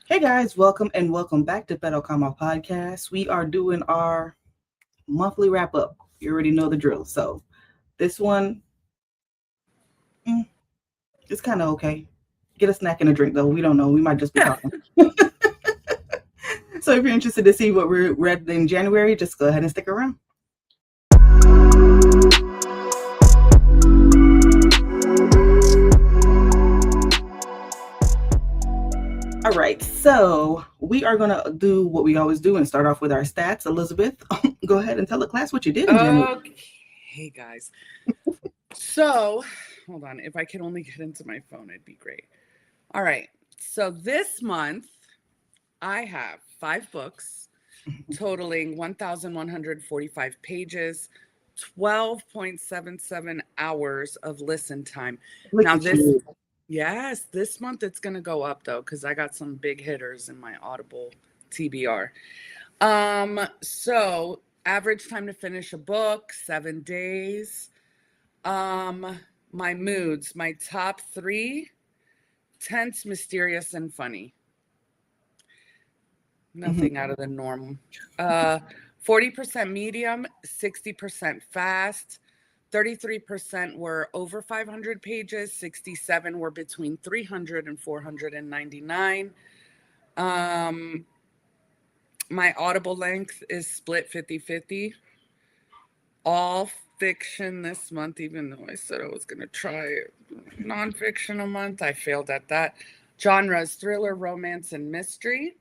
Hey guys, welcome and welcome back to Beto Kama Podcast. We are doing our monthly wrap up. You already know the drill. So this one, it's kind of okay. Get a snack and a drink though. We don't know. We might just be talking. So if you're interested to see what we read in January, just go ahead and stick around. All right, so we are going to do what we always do and start off with our stats. Elizabeth, go ahead and tell the class what you did in January. Okay, guys. So, hold on. If I could only get into my phone, it'd be great. All right. So this month, I have 5 books totaling 1,145 pages, 12.77 hours of listen time. This month it's going to go up though, because I got some big hitters in my Audible TBR. So average time to finish a book, 7 days. My moods, my top 3, tense, mysterious, and funny. Nothing out of the norm. 40% medium, 60% fast, 33% were over 500 pages, 67 were between 300 and 499. My Audible length is split 50-50. All fiction this month, even though I said I was going to try nonfiction a month. I failed at that. Genres, thriller, romance, and mystery.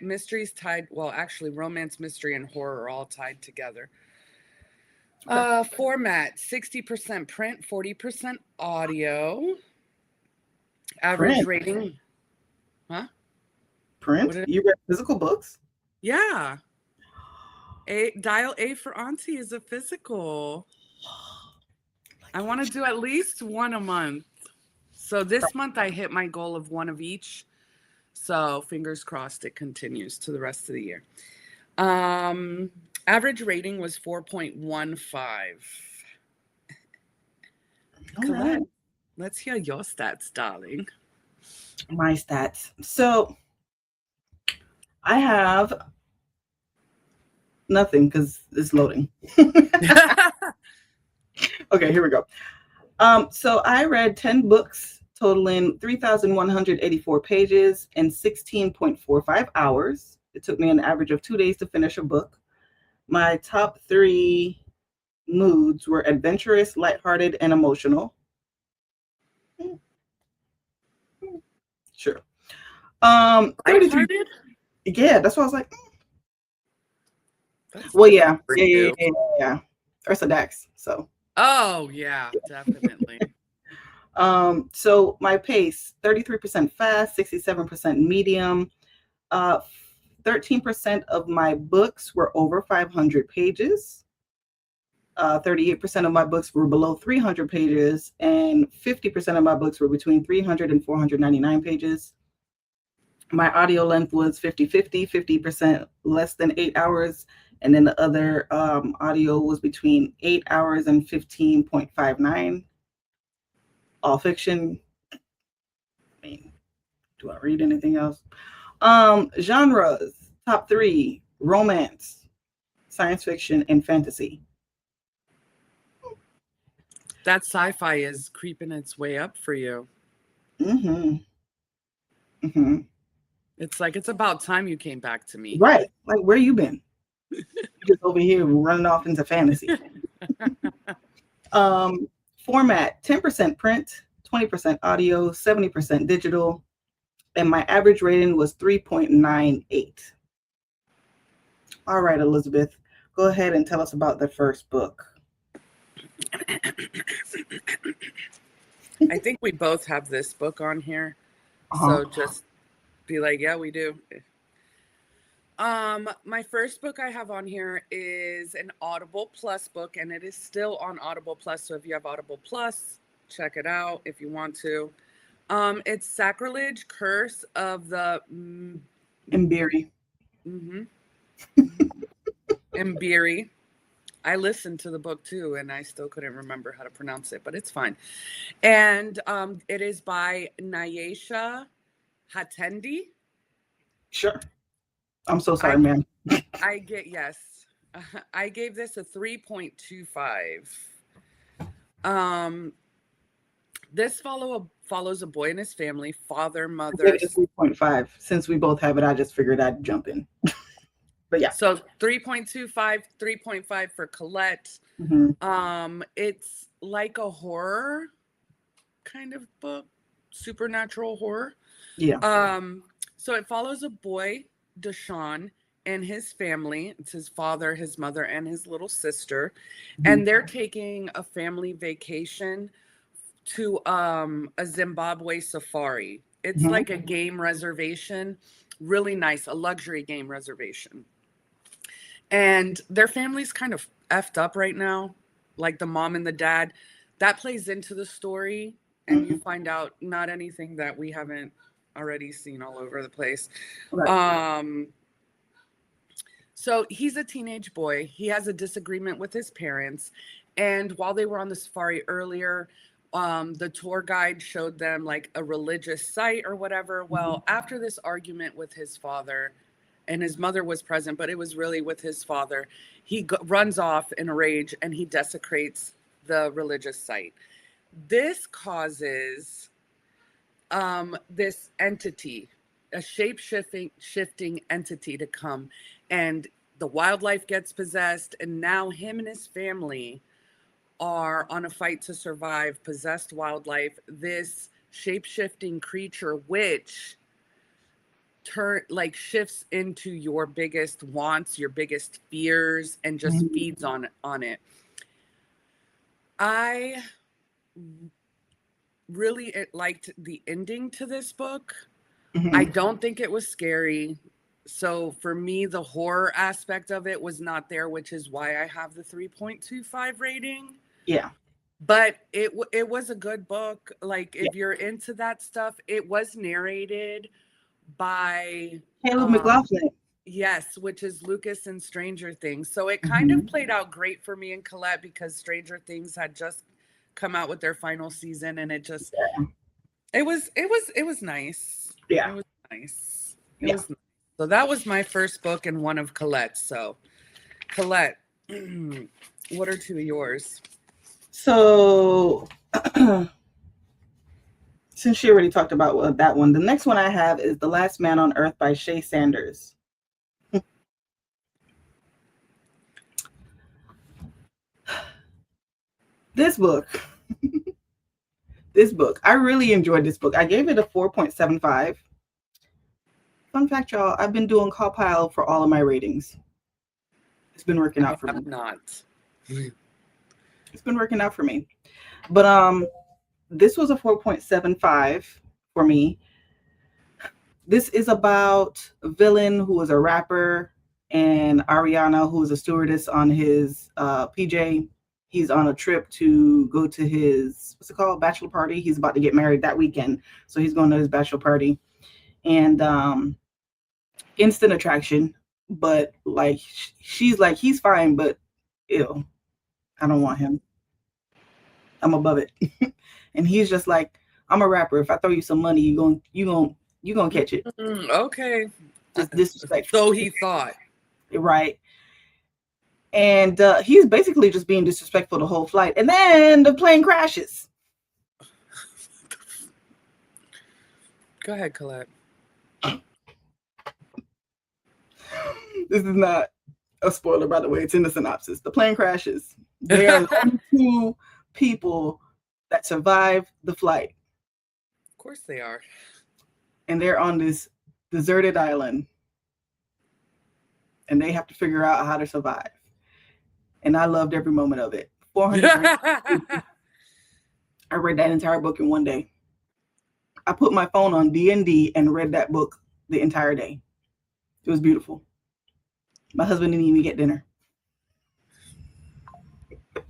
Mysteries tied, well, actually, romance, mystery, and horror are all tied together. Format, 60% print, 40% audio. Average rating. Huh? Print? You read physical books? Yeah. Dial A for Auntie is a physical. I want to do at least one a month. So this month I hit my goal of one of each. So fingers crossed it continues to the rest of the year. Average rating was 4.15. Collette, let's hear your stats, darling. My stats. So I have nothing because it's loading. Okay, here we go. So I read 10 books totaling 3,184 pages and 16.45 hours. It took me an average of 2 days to finish a book. My top 3 moods were adventurous, lighthearted, and emotional. Sure. 33. Yeah, that's what I was like. Well, yeah. Ursa Dax. So. Oh yeah, definitely. So my pace: 33% fast, 67% medium. 13% of my books were over 500 pages. 38% of my books were below 300 pages, and 50% of my books were between 300 and 499 pages. My audio length was 50-50, 50% less than 8 hours, and then the other audio was between 8 hours and 15.59. All fiction. I mean, do I read anything else? Genres, top 3, romance, science fiction, and fantasy. That sci-fi is creeping its way up for you. It's like, it's about time you came back to me. Right. Like, where you been? Just over here running off into fantasy. Format, 10% print, 20% audio, 70% digital, and my average rating was 3.98. All right, Elizabeth, go ahead and tell us about the first book. I think we both have this book on here. So just be like, yeah, we do. My first book I have on here is an Audible Plus book, and it is still on Audible Plus. So if you have Audible Plus, check it out if you want to. It's Sacrilege, Curse of the Mbiri. Mbiri. I listened to the book too, and I still couldn't remember how to pronounce it, but it's fine. And it is by Nyasha Hatendi. Sure. I'm so sorry, ma'am. I get, yes. I gave this a 3.25. This follows a boy and his family, father, I mother. gave it a 3.5. Since we both have it, I just figured I'd jump in. But yeah. So 3.25, 3.5 for Collette. Mm-hmm. It's like a horror kind of book, supernatural horror. Yeah. So it follows a boy, Deshaun, and his family. It's his father, his mother, and his little sister. Mm-hmm. And they're taking a family vacation to a Zimbabwe safari. It's like a game reservation, really nice, a luxury game reservation. And their family's kind of effed up right now, like the mom and the dad. That plays into the story, and you find out not anything that we haven't already seen all over the place. Right. So he's a teenage boy. He has a disagreement with his parents. And while they were on the safari earlier, the tour guide showed them like a religious site or whatever. Well, after this argument with his father, and his mother was present, but it was really with his father, he runs off in a rage and he desecrates the religious site. This causes this entity, a shape-shifting entity, to come, and the wildlife gets possessed, and now him and his family are on a fight to survive possessed wildlife. This shape-shifting creature, which shifts into your biggest wants, your biggest fears, and just feeds on it. I really liked the ending to this book. I don't think it was scary. So for me, the horror aspect of it was not there, which is why I have the 3.25 rating. Yeah. But it was a good book. Like, if you're into that stuff, it was narrated by Caleb McLaughlin. Yes, which is Lucas in Stranger Things. So it kind of played out great for me and Collette, because Stranger Things had just come out with their final season, and it just it was nice. Yeah. It was nice. It was nice. So that was my first book and one of Colette's. So Collette, what are two of yours? So since she already talked about that one, the next one I have is The Last Man on Earth by Shay Sanders. This book, I really enjoyed this book. I gave it a 4.75. Fun fact, y'all, I've been doing Galaphile for all of my ratings. It's been working out for me. Not. It's been working out for me. But this was a 4.75 for me. This is about a villain who is a rapper, and Ariana, who is a stewardess on his PJ. He's on a trip to go to his, what's it called, bachelor party. He's about to get married that weekend. So he's going to his bachelor party. And instant attraction. But like, she's like, he's fine, but ew, I don't want him. I'm above it. And he's just like, I'm a rapper. If I throw you some money, you gonna catch it. Okay. Just disrespectful. So he thought. Right. And he's basically just being disrespectful the whole flight. And then the plane crashes. Go ahead, Collette. This is not a spoiler, by the way. It's in the synopsis. The plane crashes. They are the only two people that survive the flight. Of course they are. And they're on this deserted island. And they have to figure out how to survive. And I loved every moment of it. 400. I read that entire book in one day. I put my phone on D&D and read that book the entire day. It was beautiful. My husband didn't even get dinner. I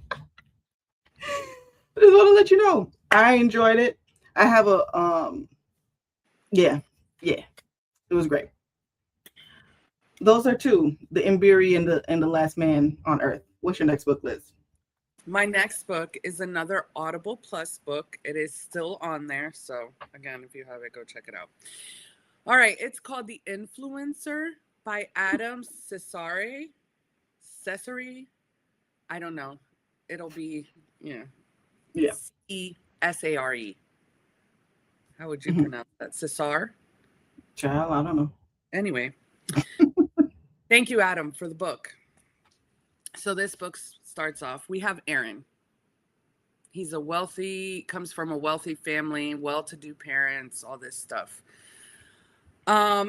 just want to let you know, I enjoyed it. I have a yeah, it was great. Those are two, The Mbiri and the Last Man on Earth. What's your next book, Liz? My next book is another Audible Plus book. It is still on there. So again, if you have it, go check it out. All right, it's called The Influencer by Adam Cesare. Cesare? I don't know. It'll be, Yeah. Cesare. How would you Mhm. pronounce that? Cesar? Child, I don't know. Anyway, thank you, Adam, for the book. So this book starts off. We have Aaron. He's comes from a wealthy family, well-to-do parents, all this stuff.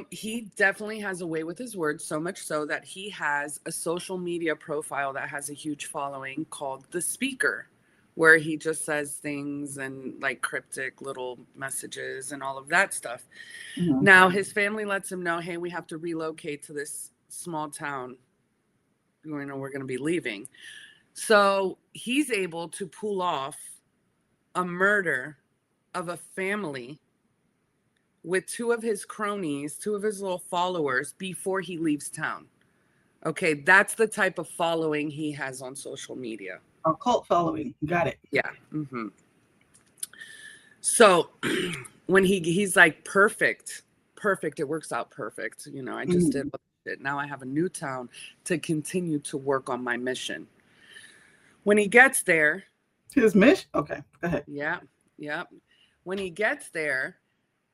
He definitely has a way with his words, so much so that he has a social media profile that has a huge following called The Speaker, where he just says things and like cryptic little messages and all of that stuff. Mhm. Now, his family lets him know, hey, we have to relocate to this small town. We're going to be leaving. So he's able to pull off a murder of a family with two of his cronies, two of his little followers before he leaves town. Okay, that's the type of following he has on social media. A cult following. Got it. Yeah. Mm-hmm. So when he's like, perfect, it works out perfect. You know, I just did it. Now I have a new town to continue to work on my mission. When he gets there. His mission? Okay, go ahead. Yeah. When he gets there,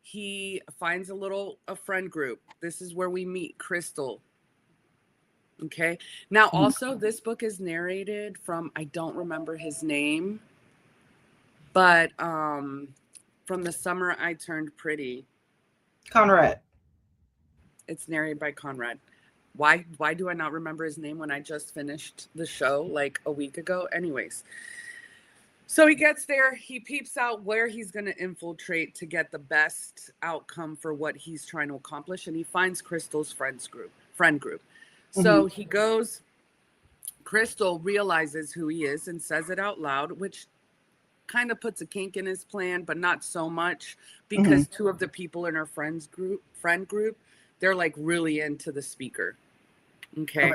he finds a friend group. This is where we meet Crystal. Okay. Now, also, this book is narrated from, I don't remember his name, but from The Summer I Turned Pretty. Conrad. It's narrated by Conrad. Why do I not remember his name when I just finished the show like a week ago? Anyways. So he gets there, he peeps out where he's going to infiltrate to get the best outcome for what he's trying to accomplish. And he finds Crystal's friend group. So he goes, Crystal realizes who he is and says it out loud, which kind of puts a kink in his plan, but not so much because two of the people in her friend group, they're like really into the speaker. Okay.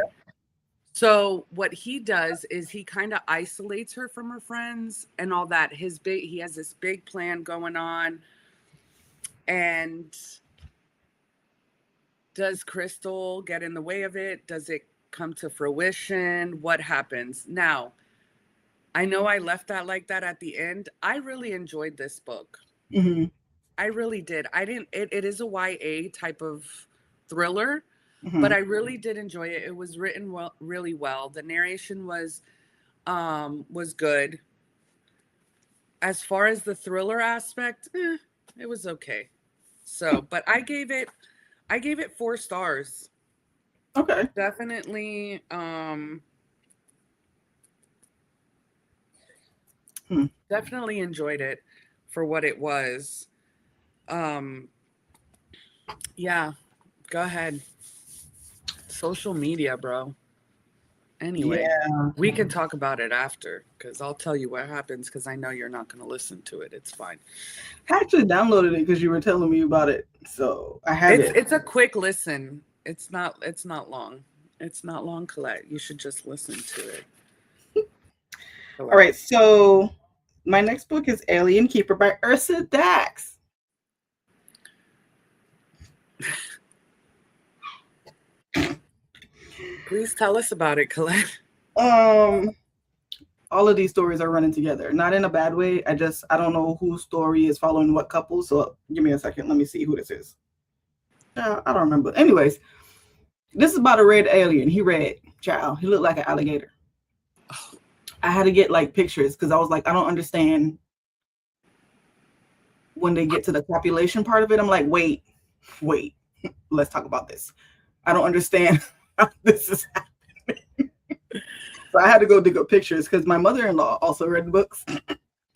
So what he does is he kind of isolates her from her friends and all that. He has this big plan going on. And does Crystal get in the way of it? Does it come to fruition? What happens? Now, I know I left that like that at the end. I really enjoyed this book. I really did. It is a YA type of thriller. But I really did enjoy it. It was written really well. The narration was good. As far as the thriller aspect, it was okay. So, but I gave it 4 stars. Okay. Definitely definitely enjoyed it for what it was. Yeah, go ahead. Social media, bro. Anyway, we can talk about it after because I'll tell you what happens because I know you're not going to listen to it. It's fine. I actually downloaded it because you were telling me about it, so I have it. It's a quick listen. It's not long. It's not long, Collette. You should just listen to it. All right, so my next book is Alien Keeper by Ursa Dax. Please tell us about it, Collette. All of these stories are running together, not in a bad way. I don't know whose story is following what couple. So give me a second. Let me see who this is. I don't remember. Anyways, this is about a red alien. He red, child. He looked like an alligator. I had to get like pictures because I was like, I don't understand. When they get to the copulation part of it, I'm like, wait, let's talk about this. I don't understand how this is happening. So I had to go dig up pictures because my mother-in-law also read books.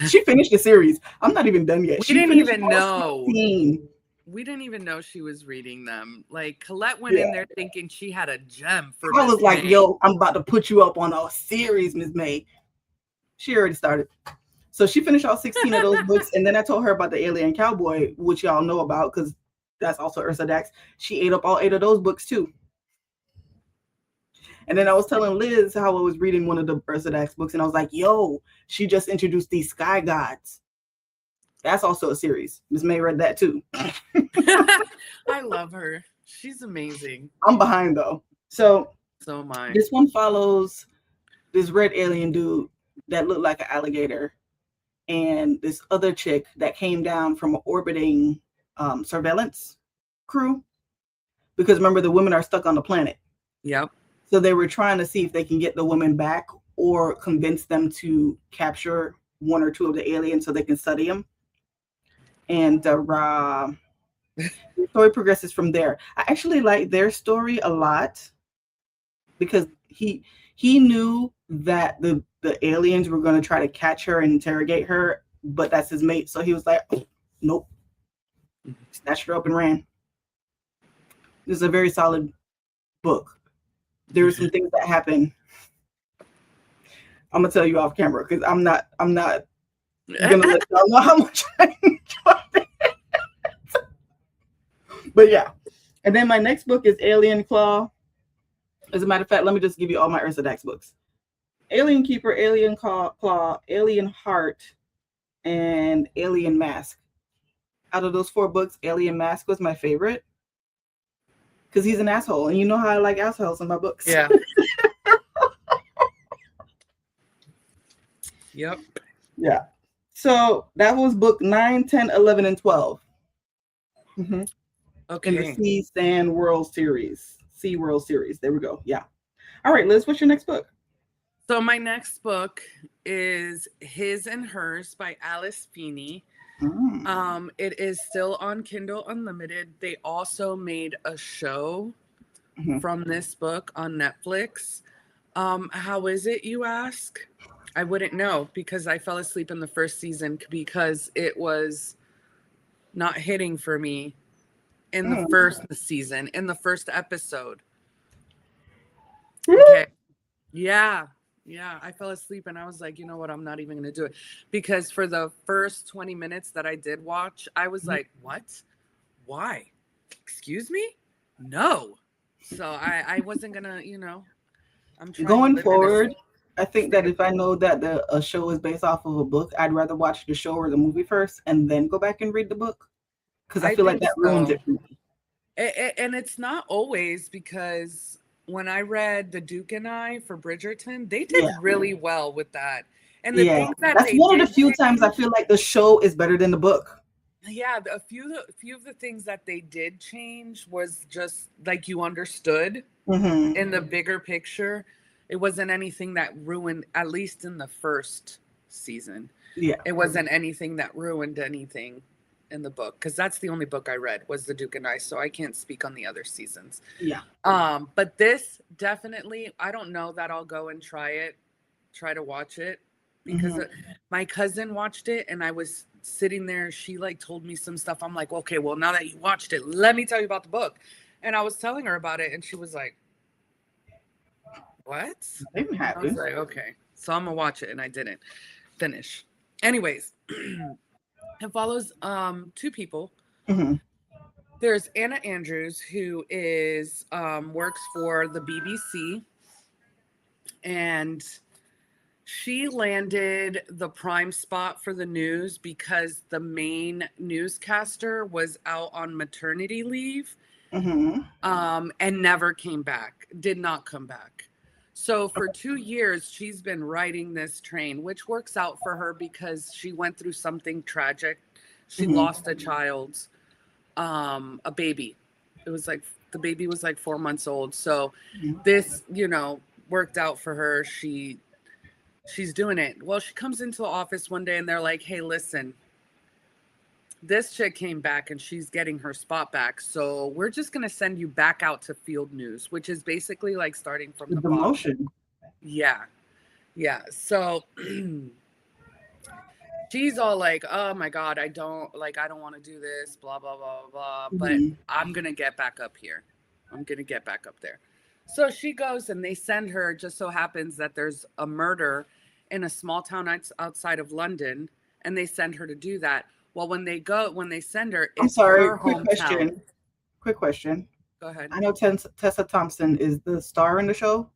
She finished the series. I'm not even done yet. We didn't even know. We didn't even know she was reading them. Like Collette went in there thinking she had a gem for I was like, yo, I'm about to put you up on a series, Ms. May. She already started. So she finished all 16 of those books. And then I told her about the Alien Cowboy, which y'all know about because that's also Ursa Dax. She ate up all 8 of those books too. And then I was telling Liz how I was reading one of the Ursa Dax books, and I was like, yo, she just introduced these sky gods. That's also a series. Miss May read that too. I love her. She's amazing. I'm behind though. So am I. This one follows this red alien dude that looked like an alligator, and this other chick that came down from an orbiting surveillance crew. Because remember, the women are stuck on the planet. Yep. So they were trying to see if they can get the women back or convince them to capture one or two of the aliens so they can study them. And the story progresses from there. I actually like their story a lot because he knew that the aliens were going to try to catch her and interrogate her, but that's his mate. So he was like, nope. Snatched her up and ran. This is a very solid book. There are some things that happen. I'm gonna tell you off camera because I'm not gonna let y'all know how much I enjoyed it. But yeah. And then my next book is Alien Claw. As a matter of fact, let me just give you all my Ursa Dax books. Alien Keeper, Alien Claw, Alien Heart, and Alien Mask. Out of those 4 books, Alien Mask was my favorite. Because he's an asshole. And you know how I like assholes in my books. Yeah. Yep. Yeah. So that was book 9, 10, 11, and 12. Mm-hmm. Okay. In the Sea Sand World series. Sea World series. There we go. Yeah. All right, Liz, what's your next book? So my next book is His and Hers by Alice Feeney. It is still on Kindle Unlimited. They also made a show from this book on Netflix. How is it, you ask? I wouldn't know because I fell asleep in the first season because it was not hitting for me in the first season, in the first episode. Okay. Yeah, I fell asleep and I was like, you know what? I'm not even going to do it because for the first 20 minutes that I did watch, I was like, what? Why? Excuse me? No. So I wasn't going to, I'm trying going forward. I think that if I know that a show is based off of a book, I'd rather watch the show or the movie first and then go back and read the book because I feel like that ruins it for me. And it's not always because when I read The Duke and I for Bridgerton, they did really well with that. And the things that's one of the few times I feel like the show is better than the book. Yeah, a few of the things that they did change was just like you understood in the bigger picture. It wasn't anything that ruined, at least in the first season. Yeah, it wasn't anything that ruined anything in the book because that's the only book I read was The Duke and I, so I can't speak on the other seasons. Yeah. But this definitely, I don't know that I'll go and try to watch it because my cousin watched it and I was sitting there. She like told me some stuff. I'm like, okay, well now that you watched it, let me tell you about the book. And I was telling her about it and she was like, what? I was like, okay, so I'm gonna watch it and I didn't finish. Anyways, it follows 2 people. There's Anna Andrews, who is works for the BBC, and she landed the prime spot for the news because the main newscaster was out on maternity leave and never came back, did not come back. So for 2 years, she's been riding this train, which works out for her because she went through something tragic. She lost a child, a baby. It was like, the baby was like 4 months old. So this, worked out for her. She's doing it. Well, she comes into the office one day and they're like, hey, listen, this chick came back and she's getting her spot back. So we're just going to send you back out to field news, which is basically like starting from the bottom. Yeah. So she's all like, oh my God, I don't want to do this, blah, blah, blah, blah. But I'm going to get back up here. I'm going to get back up there. So she goes and they send her. Just so happens that there's a murder in a small town outside of London. And they send her to do that. Well, when they send her, it's her hometown. Quick question. Go ahead. I know Tessa Thompson is the star in the show.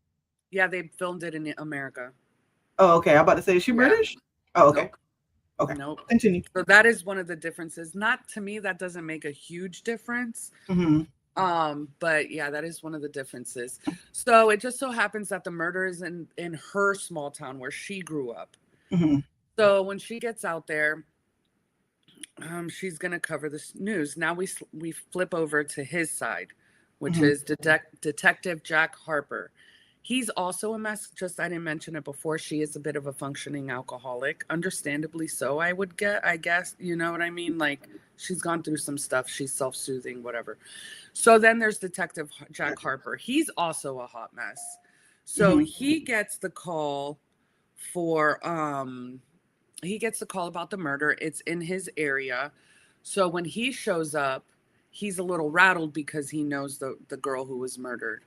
Yeah, they filmed it in America. Oh, okay. I'm about to say, is she British? Oh, okay. Okay. Nope. Continue. So that is one of the differences. Not to me, that doesn't make a huge difference. But yeah, that is one of the differences. So it just so happens that the murder is in her small town where she grew up. So when she gets out there, she's gonna cover this news. Now we flip over to his side, which is Detective Jack Harper. He's also a mess. Just I didn't mention it before. She is a bit of a functioning alcoholic, understandably so. I guess, you know what I mean. Like she's gone through some stuff. She's self-soothing, whatever. So then there's Detective Jack Harper. He's also a hot mess. So he gets the call for he gets the call about the murder. It's in his area. So when he shows up, he's a little rattled because he knows the girl who was murdered.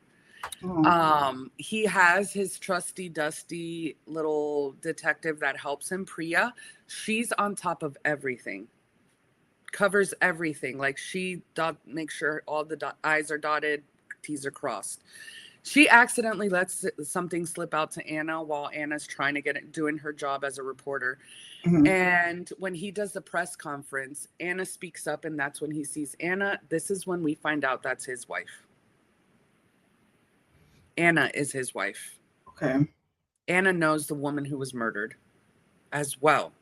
He has his trusty dusty little detective that helps him, Priya. She's on top of everything, covers everything. Like she makes sure all the I's are dotted, T's are crossed. She accidentally lets something slip out to Anna while Anna's trying to doing her job as a reporter. And when he does the press conference, Anna speaks up, and that's when he sees Anna. This is when we find out that's his wife. Anna is his wife. Okay. Anna knows the woman who was murdered as well.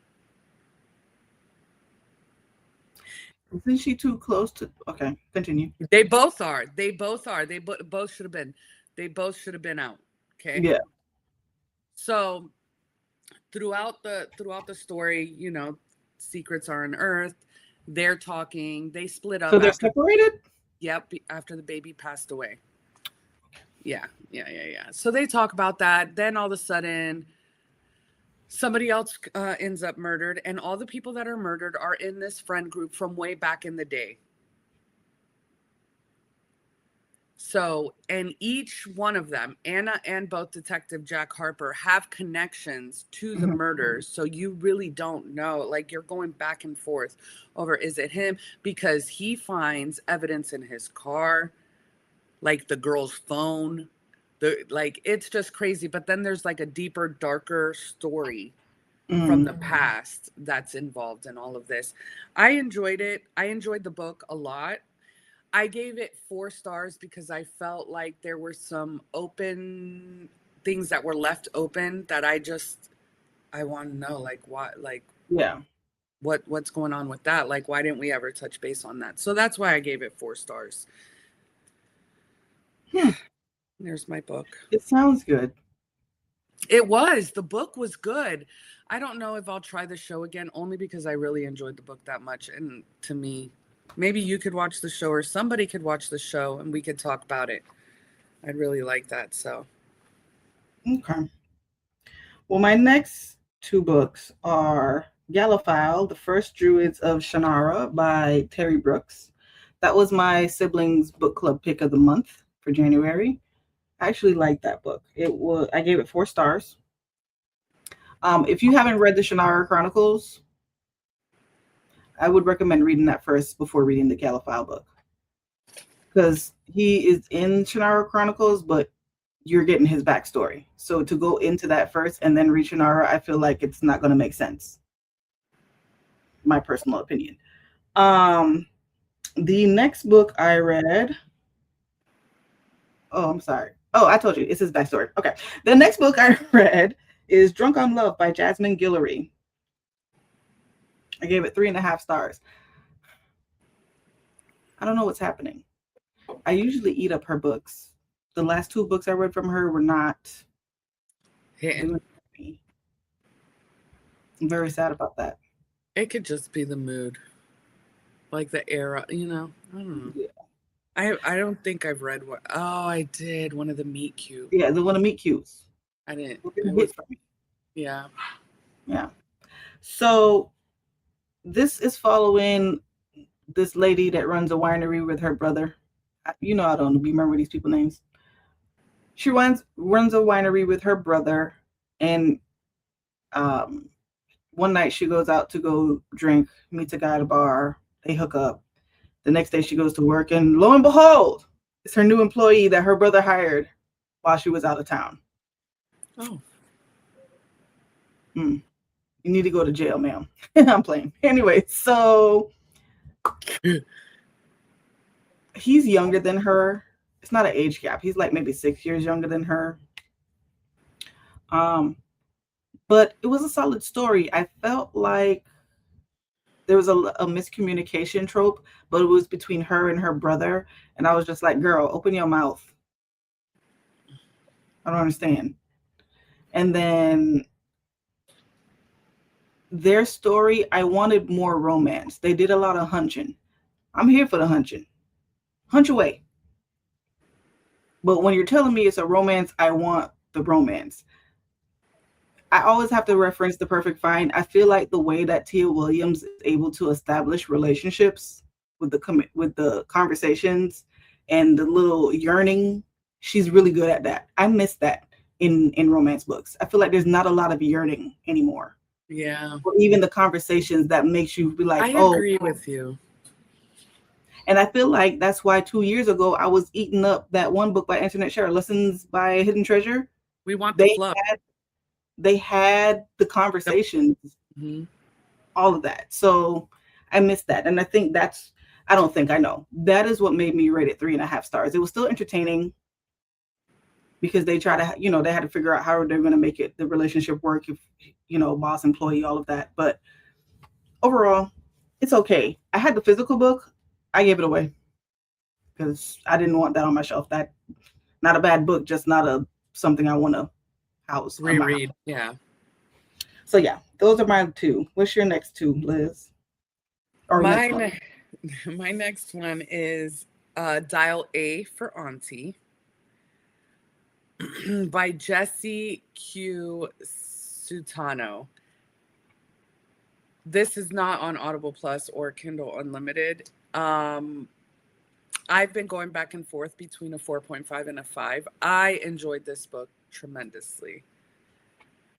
Isn't she too close to? Okay, continue. They both are. They both should have been. They both should have been out. Okay. Yeah. So throughout the story, you know, secrets are unearthed. They're talking. They split up. So they're separated? Yep. After the baby passed away. Yeah. So they talk about that. Then all of a sudden, somebody else ends up murdered. And all the people that are murdered are in this friend group from way back in the day. So, and each one of them, Anna and both Detective Jack Harper, have connections to the murders. So you really don't know. Like you're going back and forth over, is it him? Because he finds evidence in his car, like the girl's phone. Like it's just crazy. But then there's like a deeper, darker story from the past that's involved in all of this. I enjoyed it. I enjoyed the book a lot. I gave it 4 stars because I felt like there were some open things that were left open that I want to know, like what, like, yeah, what's going on with that? Like, why didn't we ever touch base on that? So that's why I gave it 4 stars. There's my book. It sounds good. The book was good. I don't know if I'll try the show again, only because I really enjoyed the book that much. And to me, maybe you could watch the show or somebody could watch the show and we could talk about it. I'd really like that. So. Okay. Well, my next 2 books are Galaphile, The First Druids of Shannara by Terry Brooks. That was my siblings' book club pick of the month for January. I actually liked that book. I gave it 4 stars. If you haven't read the Shannara Chronicles, I would recommend reading that first before reading the Galaphile book. Because he is in Shannara Chronicles, but you're getting his backstory. So to go into that first and then read Shannara, I feel like it's not going to make sense. My personal opinion. The next book I read. Oh, I'm sorry. Oh, I told you. It's his backstory. Okay. The next book I read is Drunk on Love by Jasmine Guillory. I gave it 3.5 stars. I don't know what's happening. I usually eat up her books. The last 2 books I read from her were not hitting me. I'm very sad about that. It could just be the mood. Like the era, you know. I don't know. Yeah. I don't think I've read one. Oh, I did. One of the meet cute. Yeah, the one of meet cutes. I didn't. Yeah. Yeah. So this is following this lady that runs a winery with her brother. You know, I don't remember these people's names. She runs a winery with her brother, and one night she goes out to go drink, meets a guy at a bar, they hook up. The next day she goes to work, and lo and behold, it's her new employee that her brother hired while she was out of town. Oh. You need to go to jail, ma'am. I'm playing. Anyway, so he's younger than her. It's not an age gap. He's like maybe 6 years younger than her. But it was a solid story. I felt like there was a miscommunication trope, but it was between her and her brother. And I was just like, girl, open your mouth. I don't understand. And then their story, I wanted more romance. They did a lot of hunching. I'm here for the hunching. Hunch away. But when you're telling me it's a romance, I want the romance. I always have to reference The Perfect Find. I feel like the way that Tia Williams is able to establish relationships with the conversations and the little yearning, she's really good at that. I miss that in romance books. I feel like there's not a lot of yearning anymore. Yeah. Or even the conversations that makes you be like, I agree with you. And I feel like that's why 2 years ago I was eating up that one book by Antoinette, Sherell, Lessons by Hidden Treasure. We want the fluff. They had the conversations, all of that. So I missed that. And I think that is what made me rate it 3.5 stars. It was still entertaining because they try to, they had to figure out how they're going to make the relationship work, if, boss, employee, all of that. But overall, it's okay. I had the physical book. I gave it away because I didn't want that on my shelf. That not a bad book, just not something I want to house. Reread. Yeah. So yeah, those are my two. What's your next two, Liz? Or my next one is Dial A for Auntie by Jessie Q. Sutanto. This is not on Audible Plus or Kindle Unlimited. I've been going back and forth between a 4.5 and a 5. I enjoyed this book tremendously.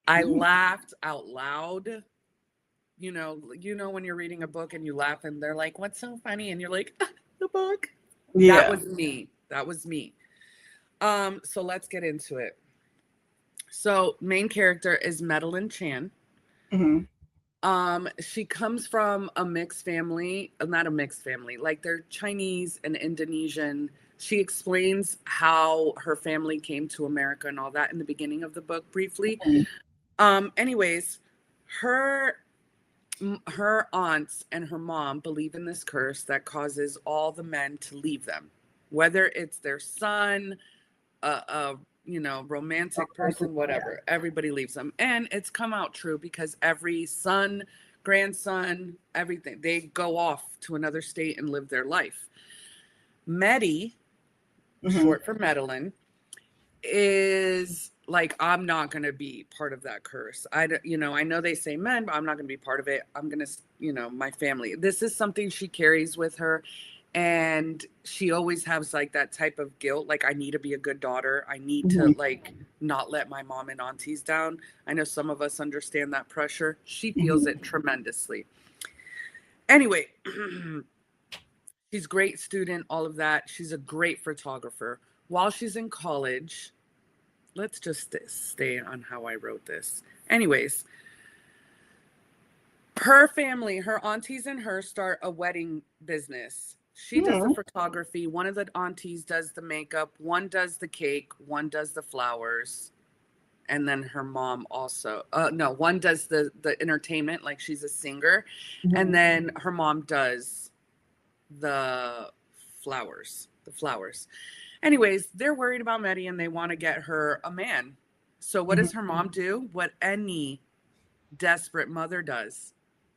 I laughed out loud. You know when you're reading a book and you laugh and they're like, "What's so funny?" And you're like, "The book." Yeah. That was me. So let's get into it. So main character is Madeline Chan. She comes from a mixed family, not a mixed family, like they're Chinese and Indonesian. She explains how her family came to America and all that in the beginning of the book briefly. Anyways, her aunts and her mom believe in this curse that causes all the men to leave them, whether it's their son, romantic person, whatever. Everybody leaves them. And it's come out true because every son, grandson, everything, they go off to another state and live their life. Medi, short for Madeline, is like, I'm not going to be part of that curse. I know they say men, but I'm not going to be part of it. I'm going to, my family. This is something she carries with her. And she always has like that type of guilt. Like, I need to be a good daughter. I need to not let my mom and aunties down. I know some of us understand that pressure. She feels it tremendously. Anyway, she's a great student, all of that. She's a great photographer. While she's in college, let's just stay on how I wrote this. Anyways, her family, her aunties and her start a wedding business. She does the photography. One of the aunties does the makeup. One does the cake. One does the flowers. And then her mom also. One does the entertainment, like she's a singer. And then her mom does the flowers. Anyways, they're worried about Medi and they want to get her a man. So what does her mom do? What any desperate mother does.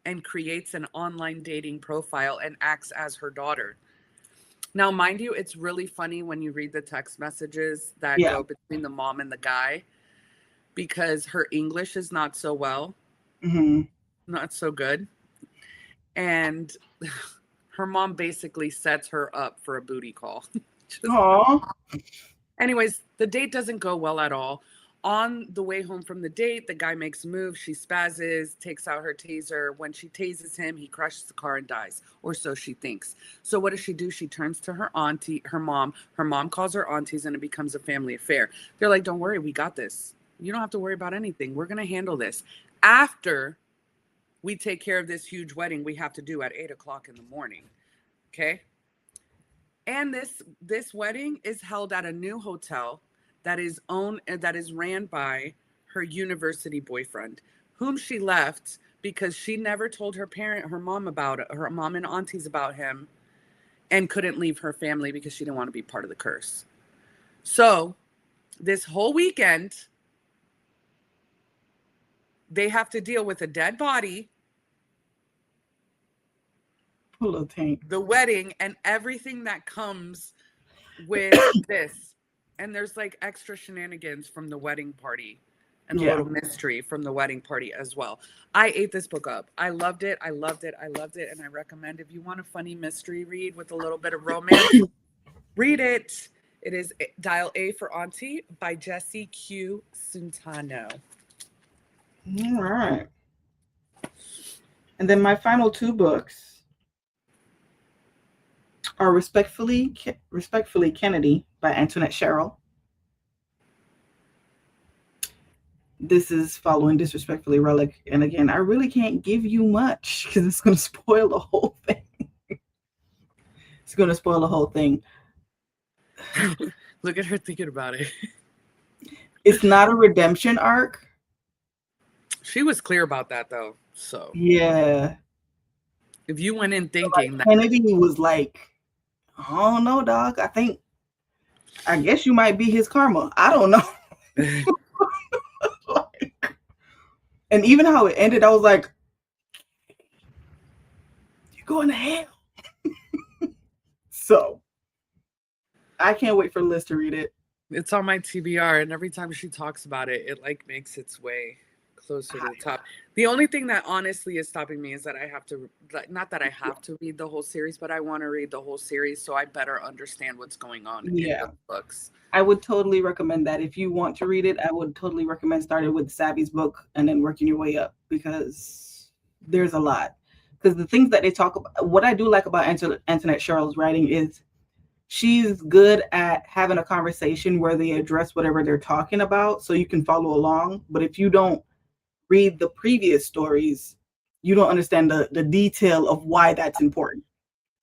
And creates an online dating profile and acts as her daughter. Now, mind you, it's really funny when you read the text messages that go between the mom and the guy, because her English is not so well, not so good. And her mom basically sets her up for a booty call. Anyways, the date doesn't go well at all. On the way home from the date, the guy makes a move. She spazzes, takes out her taser. When she tases him, he crashes the car and dies, or so she thinks. So what does she do? She turns to her auntie, her mom. Her mom calls her aunties, and it becomes a family affair. They're like, "Don't worry, we got this. You don't have to worry about anything. We're going to handle this." After we take care of this huge wedding we have to do at 8:00 in the morning. Okay. And this wedding is held at a new hotel that is ran by her university boyfriend, whom she left because she never told her mom and aunties about him, and couldn't leave her family because she didn't want to be part of the curse. So this whole weekend, they have to deal with a dead body, the wedding, and everything that comes with this. And there's like extra shenanigans from the wedding party and a little mystery from the wedding party as well. I ate this book up. I loved it. I loved it. I loved it. And I recommend, if you want a funny mystery read with a little bit of romance, read it. It is Dial A for Auntie by Jessie Q. Sutanto. All right. And then my final two books are Respectfully Kennedy by Antoinette Sherell. This is following Disrespectfully Relic. And again, I really can't give you much because it's going to spoil the whole thing. It's going to spoil the whole thing. Look at her thinking about it. It's not a redemption arc. She was clear about that, though. So yeah. If you went in thinking that Kennedy was like, I don't know, dog. I guess you might be his karma. I don't know. And even how it ended, I was like, you're going to hell. So I can't wait for Liz to read it. It's on my TBR, and every time she talks about it, it like makes its way closer to the top. The only thing that honestly is stopping me is that I have to, not that I have to read the whole series, but I want to read the whole series so I better understand what's going on in the books. I would totally recommend that. If you want to read it, I would totally recommend starting with Savvy's book and then working your way up, because there's a lot. Because the things that they talk about, what I do like about Antoinette Sherell's writing is she's good at having a conversation where they address whatever they're talking about so you can follow along. But if you don't read the previous stories, you don't understand the detail of why that's important,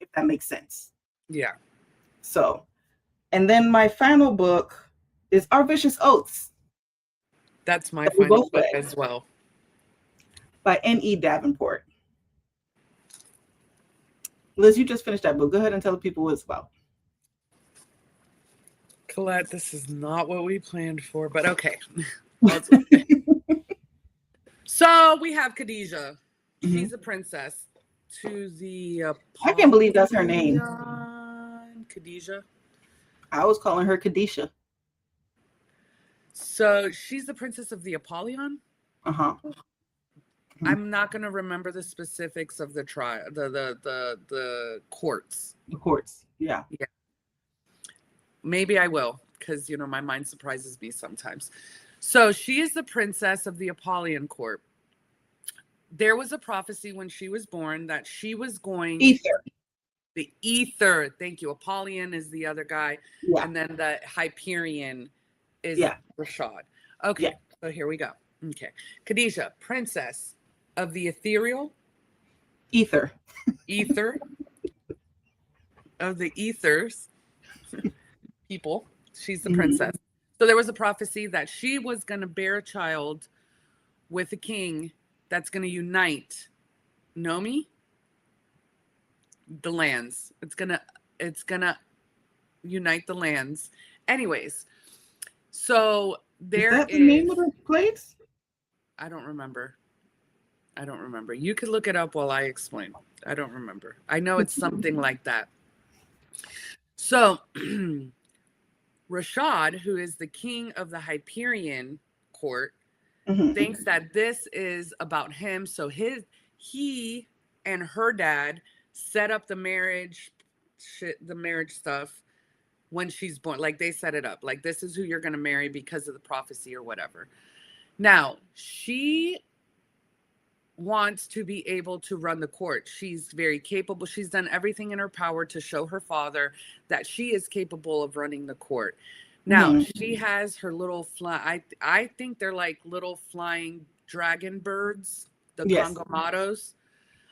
if that makes sense. Yeah. So, and then my final book is Our Vicious Oaths. That's my final book as well. By N.E. Davenport. Liz, you just finished that book. Go ahead and tell the people what it's about. Collette, this is not what we planned for, but okay. So we have Khadijah. She's a princess to the I can't believe that's her name. Khadijah. I was calling her Khadijah. So she's the princess of the Apollyon. I'm not going to remember the specifics of the trial, the courts. The courts, yeah. Maybe I will, because my mind surprises me sometimes. So she is the princess of the Apollyon court. There was a prophecy when she was born that she was going... The Ether. Thank you. Apollyon is the other guy. Yeah. And then the Hyperion is Rashad. Okay. So here we go. Okay. Khadijah, princess of the ethereal... Ether. Of the ethers. People. She's the princess. So there was a prophecy that she was going to bear a child with a king that's going to unite Nomi, the lands. It's gonna unite the lands. Anyways, so there is that the name of the place? I don't remember. You could look it up while I explain. I don't remember. I know it's something like that. So Rashad, who is the king of the Hyperion court, thinks that this is about him. So he and her dad set up the marriage stuff when she's born. Like, they set it up. Like, this is who you're going to marry because of the prophecy or whatever. Now, she wants to be able to run the court. She's very capable. She's done everything in her power to show her father that she is capable of running the court. Now, she has her little I think they're like little flying dragon birds the Yes. Congamados.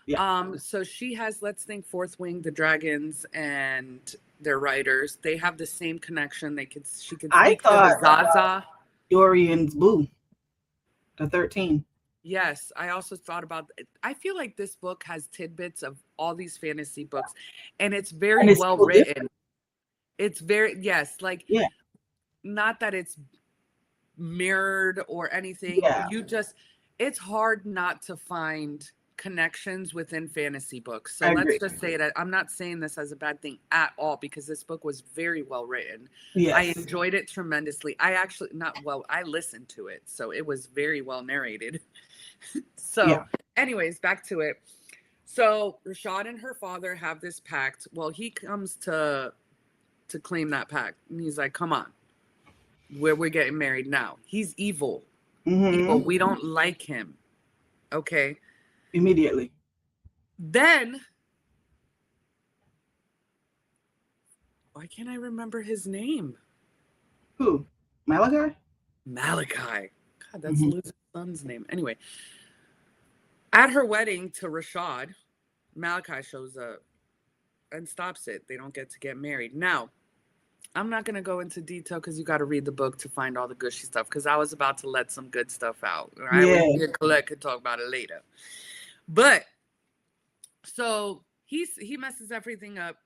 Yeah. So she has, let's think, Fourth Wing, the dragons, and their riders. They have the same connection. She could I speak to the thought Zaza. Dorian's Boo, the 13. Yes, I also thought about. I feel like this book has tidbits of all these fantasy books, and it's very And it's well so written. different. It's very, yes, like, Yeah. not that it's mirrored or anything. Yeah. It's hard not to find connections within fantasy books. So I let's agree. just say that I'm not saying this as a bad thing at all, because this book was very well written. Yes. I enjoyed it tremendously. I listened to it, so it was very well narrated. So Yeah. anyways, back to it. So Rashad and her father have this pact. Well, he comes to claim that pact, and he's like, come on, we're getting married now. He's evil. Evil. We don't like him. Okay. Immediately. Then, why can't I remember his name? Who? Malachi? Malachi. God, that's Liz's son's name. Anyway, at her wedding to Rashad, Malachi shows up and stops it. They don't get to get married. Now, I'm not going to go into detail because you got to read the book to find all the gushy stuff, because I was about to let some good stuff out. Collette could talk about it later. But, so he messes everything up,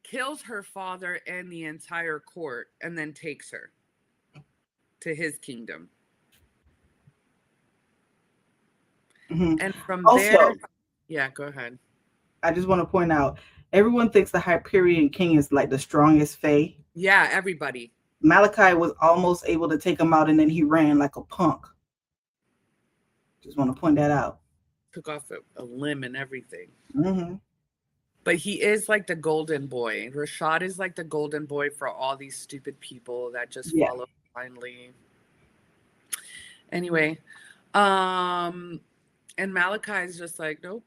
kills her father and the entire court, and then takes her to his kingdom. And from there, yeah, go ahead. I just want to point out, everyone thinks the Hyperion King is like the strongest fae. Yeah, everybody. Malachi was almost able to take him out, and then he ran like a punk. Just want to point that out. Took off a limb and everything. Mm-hmm. But he is like the golden boy. Rashad is like the golden boy for all these stupid people that just follow blindly. Anyway, and Malachi is just like, nope.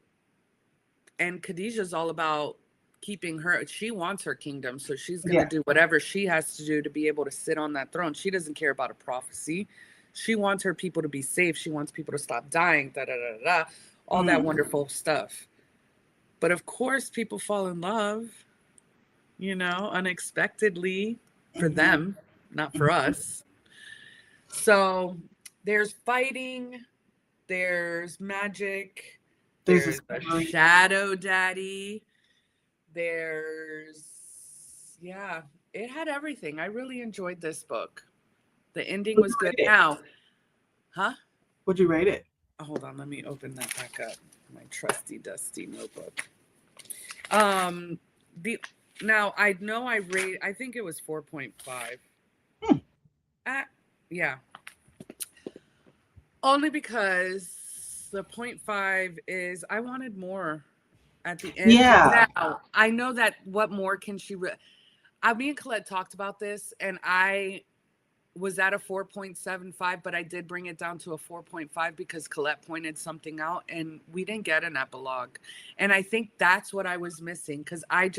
And Khadijah's all about keeping her. She wants her kingdom, so she's going to do whatever she has to do to be able to sit on that throne. She doesn't care about a prophecy. She wants her people to be safe. She wants people to stop dying, all that wonderful stuff. But of course, people fall in love, unexpectedly for them, not for us. So there's fighting, there's magic, there's a shadow daddy, it had everything. I really enjoyed this book. The ending was good. Now, Would you rate it? Hold on, let me open that back up. My trusty dusty notebook. Now I know I think it was 4.5. Yeah. Only because the 0.5 is I wanted more at the end. Yeah. Now, I know that what more can she me and Collette talked about this, and I was at a 4.75, but I did bring it down to a 4.5 because Collette pointed something out, and we didn't get an epilogue. And I think that's what I was missing, because I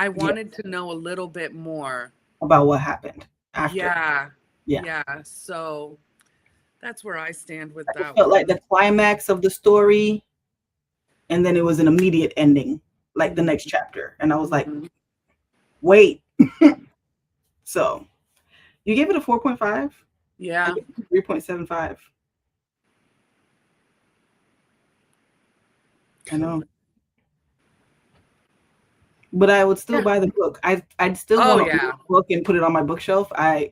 wanted to know a little bit more about what happened after. Yeah. So that's where I stand with that. It felt like the climax of the story, and then it was an immediate ending, like the next chapter. And I was like, wait. So you gave it a 4.5? Yeah. 3.75. I know. But I would still buy the book. I'd still want to read the book and put it on my bookshelf. I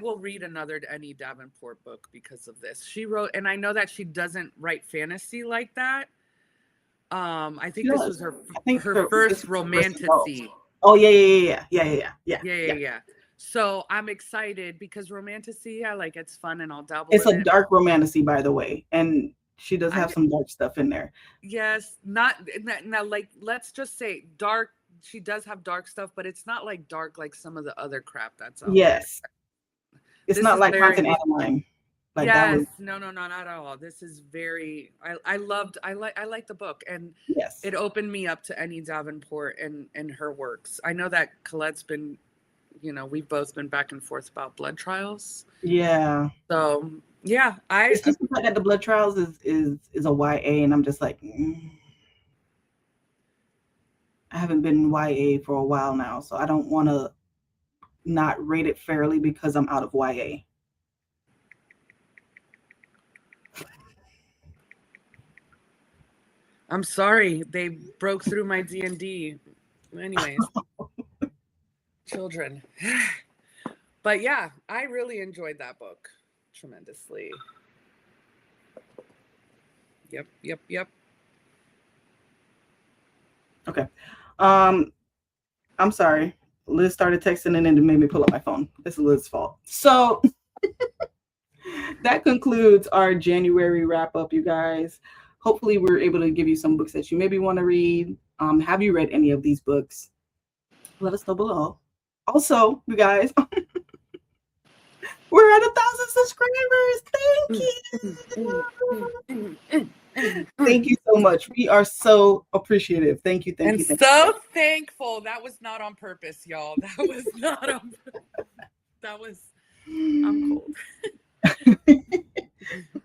will read another Annie Davenport book because of this. She wrote, and I know that she doesn't write fantasy like that. I think this was her first romantasy. Oh yeah. So I'm excited because romantasy, it's fun and I'll dabble. It's a dark romantasy, by the way, and she does have some dark stuff in there. Yes, now let's just say dark. She does have dark stuff, but it's not like dark like some of the other crap that's out there. It's not like Haunted Adeline. No, not at all. This is very. I like the book, and it opened me up to Annie Davenport and her works. I know that Colette's been we've both been back and forth about blood trials. Yeah. So yeah, it's just the fact that the blood trials is a YA, and I'm just like, I haven't been YA for a while now, so I don't want to not rate it fairly because I'm out of YA. I'm sorry, they broke through my D&D. Anyways, children. But yeah, I really enjoyed that book tremendously. Yep. Okay. I'm sorry. Liz started texting and then it made me pull up my phone. It's Liz's fault. So that concludes our January wrap up, you guys. Hopefully we're able to give you some books that you maybe want to read. Have you read any of these books? Let us know below. Also, you guys, we're at 1,000 subscribers. Thank you. Thank you so much. We are so appreciative. Thank you. Thank you. Thankful. That was not on purpose, y'all. That was not on purpose. That was, I'm cold.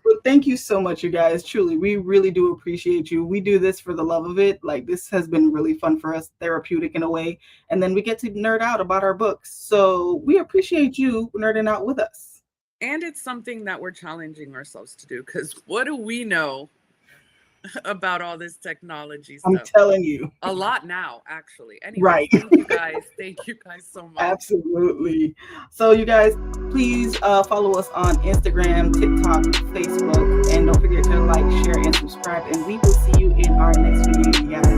Well, thank you so much, you guys. Truly, we really do appreciate you. We do this for the love of it. Like, this has been really fun for us, therapeutic in a way. And then we get to nerd out about our books. So we appreciate you nerding out with us. And it's something that we're challenging ourselves to do, because what do we know about all this technology stuff? I'm telling you. A lot now, actually. Anyway, right. Thank you guys. Thank you guys so much. Absolutely. So you guys, please follow us on Instagram, TikTok, Facebook, and don't forget to like, share, and subscribe. And we will see you in our next video, you guys.